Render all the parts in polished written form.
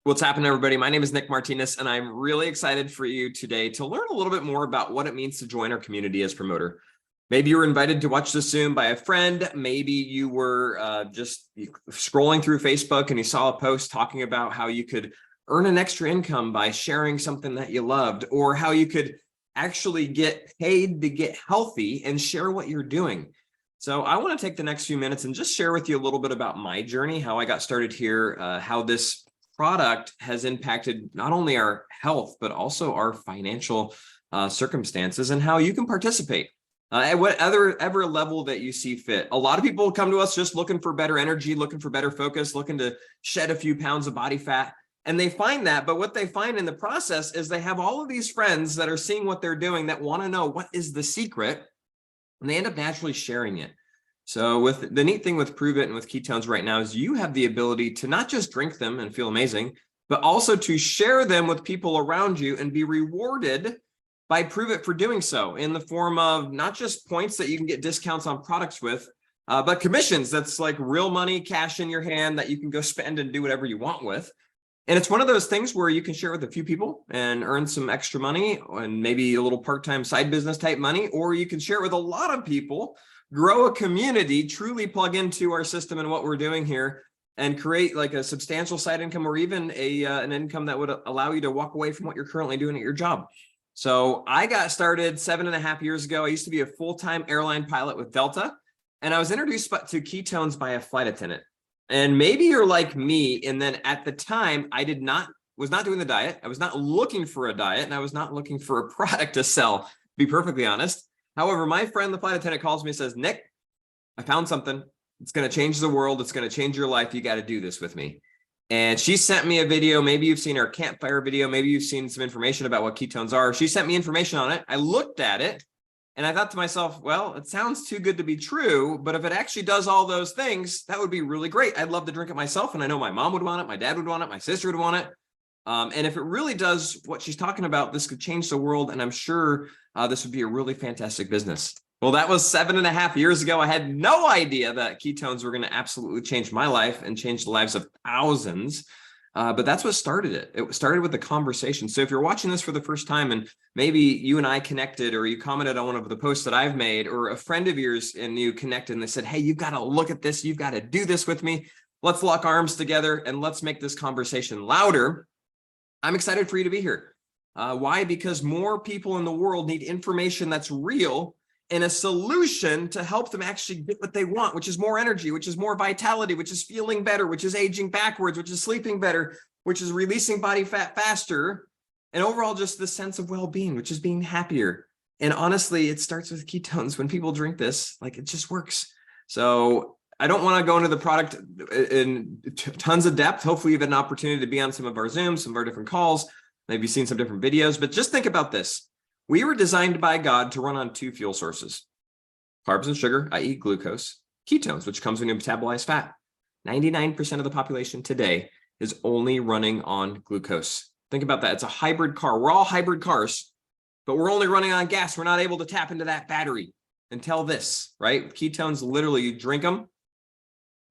What's happening, everybody? My name is Nick Martinez, and I'm really excited for you today to learn a little bit more about what it means to join our community as promoter. Maybe you were invited to watch this Zoom by a friend. Maybe you were just scrolling through Facebook and you saw a post talking about how you could earn an extra income by sharing something that you loved, or how you could actually get paid to get healthy and share what you're doing. So I want to take the next few minutes and just share with you a little bit about my journey, how I got started here, how this product has impacted not only our health, but also our financial circumstances, and how you can participate at whatever level that you see fit. A lot of people come to us just looking for better energy, looking for better focus, looking to shed a few pounds of body fat. And they find that, but what they find in the process is they have all of these friends that are seeing what they're doing that want to know what is the secret, and they end up naturally sharing it. So with the neat thing with Pruvit and with ketones right now is you have the ability to not just drink them and feel amazing, but also to share them with people around you and be rewarded by Pruvit for doing so, in the form of not just points that you can get discounts on products with, but commissions. That's like real money, cash in your hand that you can go spend and do whatever you want with. And it's one of those things where you can share with a few people and earn some extra money and maybe a little part-time side business type money, or you can share it with a lot of people, grow a community, truly plug into our system and what we're doing here, and create like a substantial side income, or even an income that would allow you to walk away from what you're currently doing at your job. So I got started 7.5 years ago. I used to be a full-time airline pilot with Delta, and I was introduced to ketones by a flight attendant. And maybe you're like me, and then at the time I was not doing the diet. I was not looking for a diet, and I was not looking for a product to sell, to be perfectly honest. However, my friend, the flight attendant, calls me and says, "Nick, I found something. It's going to change the world. It's going to change your life. You got to do this with me." And she sent me a video. Maybe you've seen our campfire video. Maybe you've seen some information about what ketones are. She sent me information on it. I looked at it and I thought to myself, well, it sounds too good to be true, but if it actually does all those things, that would be really great. I'd love to drink it myself. And I know my mom would want it. My dad would want it. My sister would want it. And if it really does what she's talking about, this could change the world. And I'm sure this would be a really fantastic business. Well, that was 7.5 years ago. I had no idea that ketones were going to absolutely change my life and change the lives of thousands. But that's what started it. It started with a conversation. So if you're watching this for the first time and maybe you and I connected, or you commented on one of the posts that I've made, or a friend of yours and you connected and they said, "Hey, you've got to look at this. You've got to do this with me. Let's lock arms together and let's make this conversation louder." I'm excited for you to be here. Why? Because more people in the world need information that's real and a solution to help them actually get what they want, which is more energy, which is more vitality, which is feeling better, which is aging backwards, which is sleeping better, which is releasing body fat faster, and overall just the sense of well-being, which is being happier. And honestly, it starts with ketones. When people drink this, like, it just works. So I don't want to go into the product in tons of depth. Hopefully you've had an opportunity to be on some of our Zooms, some of our different calls, maybe seen some different videos, but just think about this. We were designed by God to run on two fuel sources: carbs and sugar, i.e. glucose; ketones, which comes when you metabolize fat. 99% of the population today is only running on glucose. Think about that. It's a hybrid car. We're all hybrid cars, but we're only running on gas. We're not able to tap into that battery until this, right? Ketones, literally, you drink them,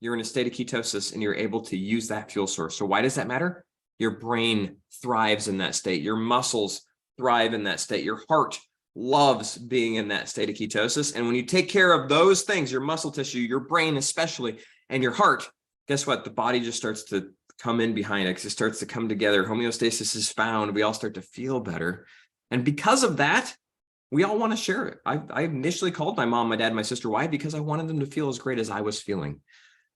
you're in a state of ketosis, and you're able to use that fuel source. So why does that matter? Your brain thrives in that state. Your muscles thrive in that state. Your heart loves being in that state of ketosis. And when you take care of those things, your muscle tissue, your brain especially, and your heart, guess what? The body just starts to come in behind it. It starts to come together. Homeostasis is found. We all start to feel better. And because of that, we all want to share it. I initially called my mom, my dad, my sister. Why? Because I wanted them to feel as great as I was feeling.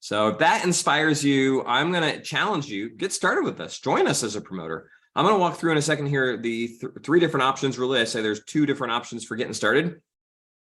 So if that inspires you, I'm going to challenge you, get started with us. Join us as a promoter. I'm going to walk through in a second here the three different options. Really, I say there's two different options for getting started.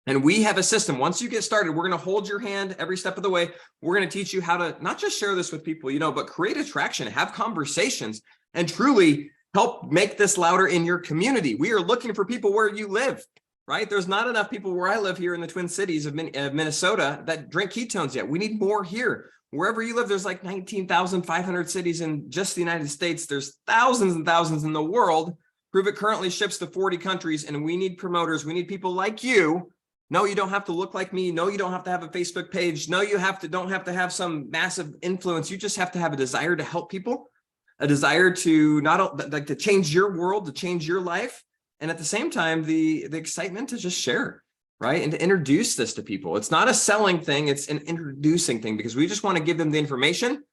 And we have a system. Once you get started, we're going to hold your hand every step of the way. We're going to teach you how to not just share this with people, but create attraction, have conversations, and truly help make this louder in your community. We are looking for people where you live, right? There's not enough people where I live here in the Twin Cities of Minnesota that drink ketones yet. We need more here. Wherever you live, there's like 19,500 cities in just the United States. There's thousands and thousands in the world. Pruvit currently ships to 40 countries, and we need promoters. We need people like you. No, you don't have to look like me. No, you don't have to have a Facebook page. No, you don't have to have some massive influence. You just have to have a desire to help people, a desire to like to change your world, to change your life. And at the same time, the excitement to just share, right? And to introduce this to people. It's not a selling thing, it's an introducing thing, because we just want to give them the information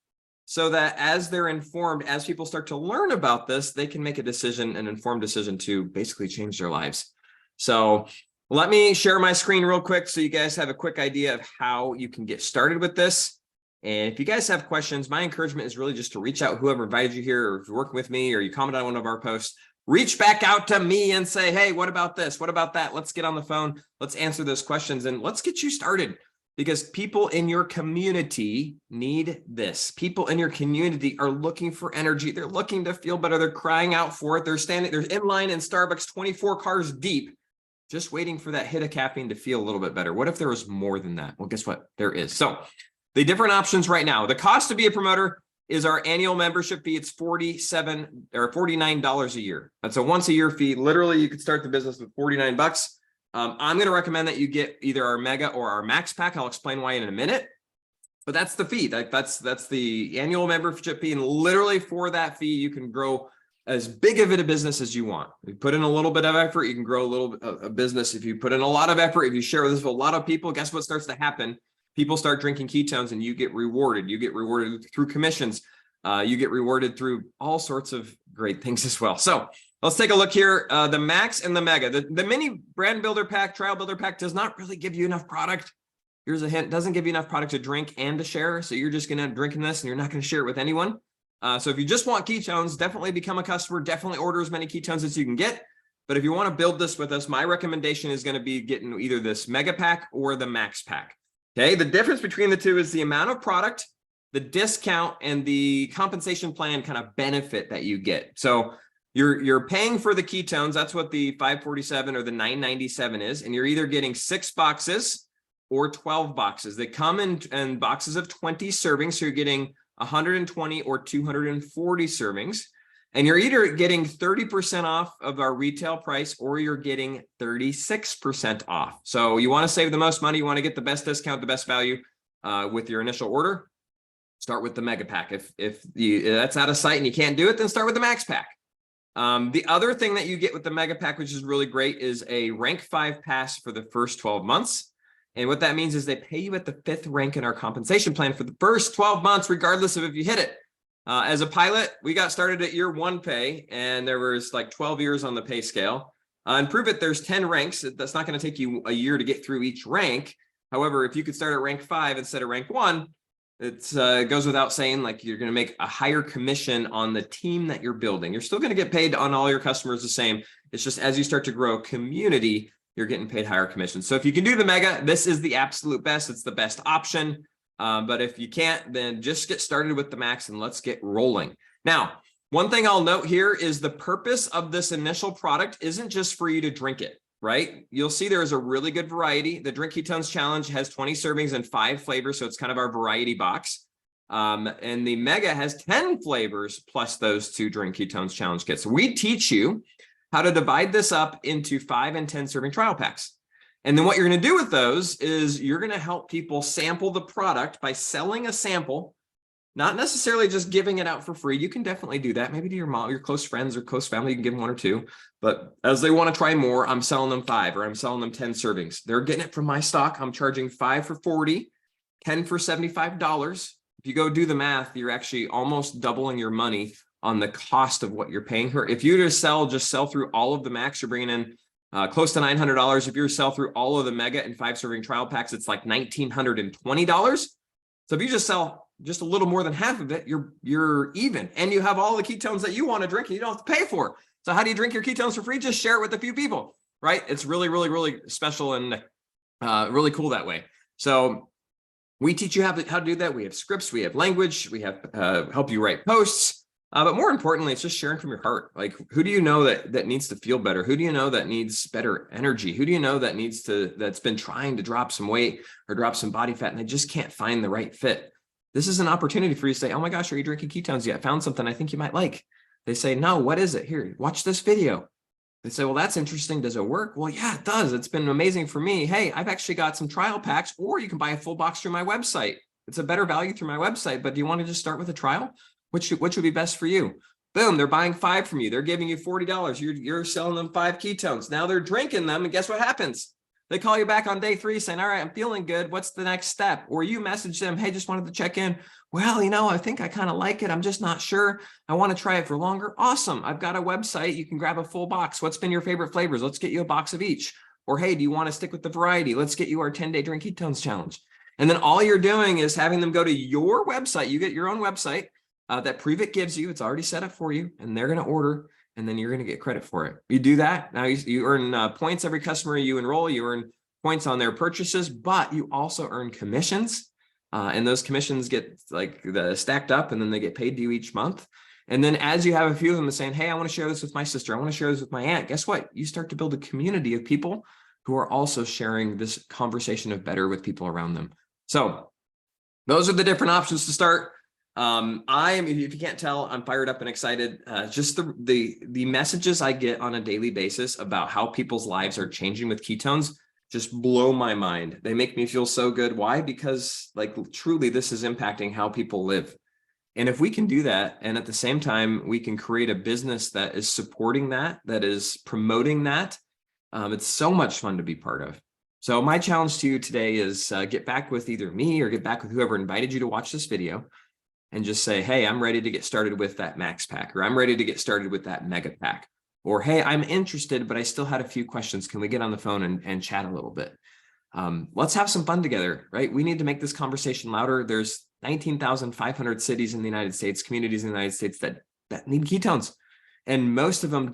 so that as they're informed, as people start to learn about this, they can make a decision, an informed decision to basically change their lives. So let me share my screen real quick so you guys have a quick idea of how you can get started with this. And if you guys have questions, my encouragement is really just to reach out, whoever invited you here, or if you're working with me or you comment on one of our posts, reach back out to me and say, hey, what about this? What about that? Let's get on the phone. Let's answer those questions and let's get you started, because people in your community need this. People in your community are looking for energy. They're looking to feel better. They're crying out for it. They're in line in Starbucks 24 cars deep, just waiting for that hit of caffeine to feel a little bit better. What if there was more than that? Well, guess what? There is. So the different options right now, the cost to be a promoter is our annual membership fee. It's $49 a year. That's a once a year fee. Literally, you could start the business with 49 bucks. I'm going to recommend that you get either our mega or our max pack. I'll explain why in a minute, but that's the fee. That's the annual membership fee. And literally for that fee, you can grow as big of a business as you want. If you put in a little bit of effort, you can grow a little bit of a business. If you put in a lot of effort, if you share this with a lot of people, guess what starts to happen? People start drinking ketones and you get rewarded. You get rewarded through commissions. You get rewarded through all sorts of great things as well. So let's take a look here. The max and the mega. The mini brand builder pack, trial builder pack does not really give you enough product. Here's a hint, doesn't give you enough product to drink and to share. So you're just going to drink this and you're not going to share it with anyone. So if you just want ketones, definitely become a customer, definitely order as many ketones as you can get. But if you want to build this with us, my recommendation is going to be getting either this mega pack or the max pack. Okay, the difference between the two is the amount of product, the discount, and the compensation plan kind of benefit that you get. So you're paying for the ketones. That's what the $547 or the $997 is. And you're either getting 6 boxes or 12 boxes. They come in boxes of 20 servings. So you're getting 120 or 240 servings. And you're either getting 30% off of our retail price or you're getting 36% off. So you want to save the most money. You want to get the best discount, the best value with your initial order. Start with the mega pack. If that's out of sight and you can't do it, then start with the max pack. The other thing that you get with the mega pack, which is really great, is a rank 5 pass for the first 12 months. And what that means is they pay you at the 5th rank in our compensation plan for the first 12 months, regardless of if you hit it. As a pilot, we got started at year 1 pay, and there was like 12 years on the pay scale. And prove it, there's 10 ranks. That's not going to take you a year to get through each rank. However, if you could start at rank 5 instead of rank 1, it goes without saying, like, you're going to make a higher commission on the team that you're building. You're still going to get paid on all your customers the same. It's just as you start to grow a community, you're getting paid higher commissions. So if you can do the mega, this is the absolute best. It's the best option. But if you can't, then just get started with the max and let's get rolling. Now, one thing I'll note here is the purpose of this initial product isn't just for you to drink it, right? You'll see there is a really good variety. The Drink Ketones Challenge has 20 servings and 5 flavors, so it's kind of our variety box. And the Mega has 10 flavors plus those 2 Drink Ketones Challenge kits. We teach you how to divide this up into 5 and 10 serving trial packs. And then what you're going to do with those is you're going to help people sample the product by selling a sample, not necessarily just giving it out for free. You can definitely do that. Maybe to your mom, your close friends or close family, you can give them 1 or 2. But as they want to try more, I'm selling them 5 or I'm selling them 10 servings. They're getting it from my stock. I'm charging 5 for $40, 10 for $75. If you go do the math, you're actually almost doubling your money on the cost of what you're paying her. If you just sell through all of the max, you're bringing in close to $900. If you sell through all of the mega and 5 serving trial packs, it's like $1,920. So if you just sell just a little more than half of it, you're even, and you have all the ketones that you want to drink and you don't have to pay for. So how do you drink your ketones for free? Just share it with a few people, right? It's really, really, really special and really cool that way. So we teach you how to do that. We have scripts, we have language, we have help you write posts. But more importantly, it's just sharing from your heart. Like, who do you know that needs to feel better? Who do you know that needs better energy? Who do you know that's been trying to drop some weight or drop some body fat and they just can't find the right fit? This is an opportunity for you to say, oh my gosh, are you drinking ketones yet? I found something I think you might like. They say, no, what is it? Here, watch this video. They say, well, that's interesting. Does it work? Well, yeah, it does. It's been amazing for me. Hey, I've actually got some trial packs, or you can buy a full box through my website. It's a better value through my website, but do you want to just start with a trial? Which would be best for you? Boom, they're buying 5 from you. They're giving you $40. You're selling them 5 ketones. Now they're drinking them, and guess what happens? They call you back on day 3 saying, all right, I'm feeling good. What's the next step? Or you message them, hey, just wanted to check in. Well, I think I kind of like it. I'm just not sure. I want to try it for longer. Awesome. I've got a website. You can grab a full box. What's been your favorite flavors? Let's get you a box of each. Or, hey, do you want to stick with the variety? Let's get you our 10-day drink ketones challenge. And then all you're doing is having them go to your website. You get your own website that Pruvit gives you. It's already set up for you, and they're going to order, and then you're going to get credit for it. You do that. Now you earn points every customer you enroll. You earn points on their purchases, but you also earn commissions. And those commissions get stacked up, and then they get paid to you each month. And then as you have a few of them saying, hey, I want to share this with my sister, I want to share this with my aunt, guess what? You start to build a community of people who are also sharing this conversation of better with people around them. So those are the different options to start. If you can't tell, I'm fired up and excited. Just the messages I get on a daily basis about how people's lives are changing with ketones just blow my mind. They make me feel so good. Why? Because truly this is impacting how people live. And if we can do that, and at the same time, we can create a business that is supporting that is promoting that, it's so much fun to be part of. So my challenge to you today is get back with either me or get back with whoever invited you to watch this video, and just say, hey, I'm ready to get started with that max pack, or I'm ready to get started with that mega pack, or hey, I'm interested, but I still had a few questions. Can we get on the phone and chat a little bit? Let's have some fun together, right? We need to make this conversation louder. There's 19,500 cities in the United States, communities in the United States that need ketones. And most of them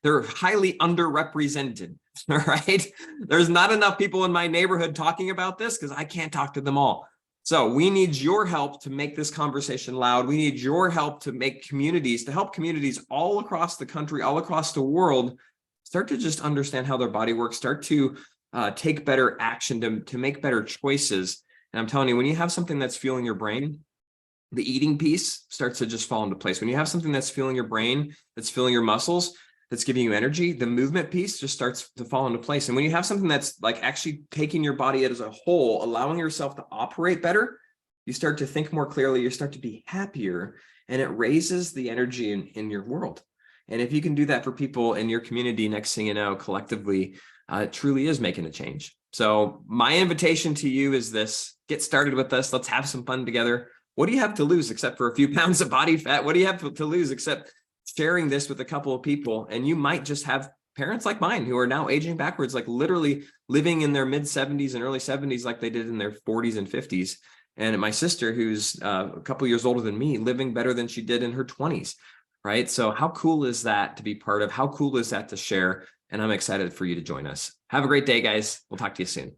they're highly underrepresented, all right? There's not enough people in my neighborhood talking about this because I can't talk to them all. So we need your help to make this conversation loud. We need your help to help communities all across the country, all across the world, start to just understand how their body works, start to take better action, to make better choices. And I'm telling you, when you have something that's fueling your brain, the eating piece starts to just fall into place. When you have something that's fueling your brain, that's fueling your muscles, that's giving you energy, the movement piece just starts to fall into place. And when you have something that's actually taking your body as a whole, allowing yourself to operate better, you start to think more clearly, you start to be happier, and it raises the energy in your world. And if you can do that for people in your community, next thing you know, collectively, it truly is making a change. So my invitation to you is this: get started with us. Let's have some fun together. What do you have to lose except for a few pounds of body fat? What do you have to lose except sharing this with a couple of people? And you might just have parents like mine who are now aging backwards, literally living in their mid 70s and early 70s like they did in their 40s and 50s. And my sister, who's a couple years older than me, living better than she did in her 20s, right? So how cool is that to be part of? How cool is that to share? And I'm excited for you to join us. Have a great day, guys. We'll talk to you soon.